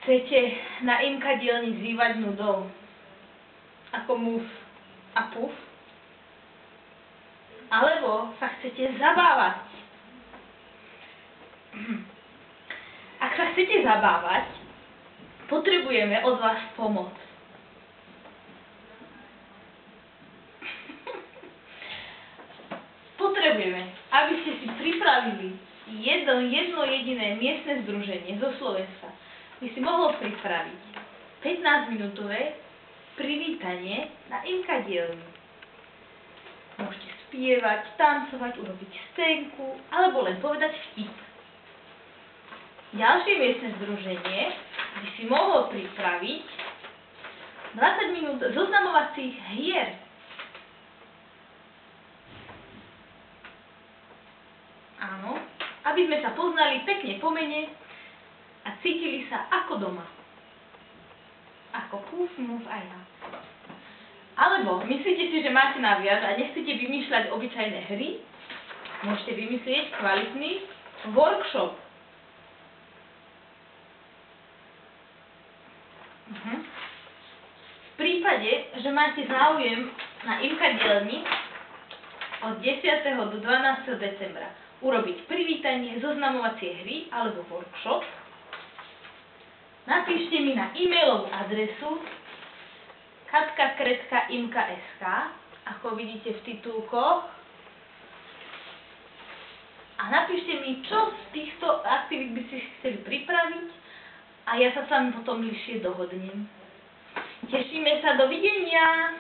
Chcete na IMKA dielni zývať nudou? Ako Muf a Puf? Alebo sa chcete zabávať? Ak sa chcete zabávať, potrebujeme od vás pomoc. Potrebujeme, aby ste si pripravili jedno jediné miestne združenie zo Slovenska. By si mohlo pripraviť 15-minútové privítanie na IMKA dielni. Môžete spievať, tancovať, urobiť scénku, alebo len povedať vtip. Ďalšie miestne združenie by si mohlo pripraviť 20 minút zoznamovacích hier. Áno, aby sme sa poznali pekne po mene a cítili sa ako doma. Ako Puf, Muf a ja. Alebo myslíte si, že máte naviac a nechcete vymýšľať obyčajné hry? Môžete vymyslieť kvalitný workshop. V prípade, že máte záujem na IMKA dielni od 10. do 12. decembra urobiť privítanie, zoznamovacie hry alebo workshop, napíšte mi na e-mailovú adresu katka@imka.sk, ako vidíte v titulkoch, a napíšte mi, čo z týchto aktivít by si chceli pripraviť a ja sa s vami potom bližšie dohodnem. Tešíme sa, dovidenia!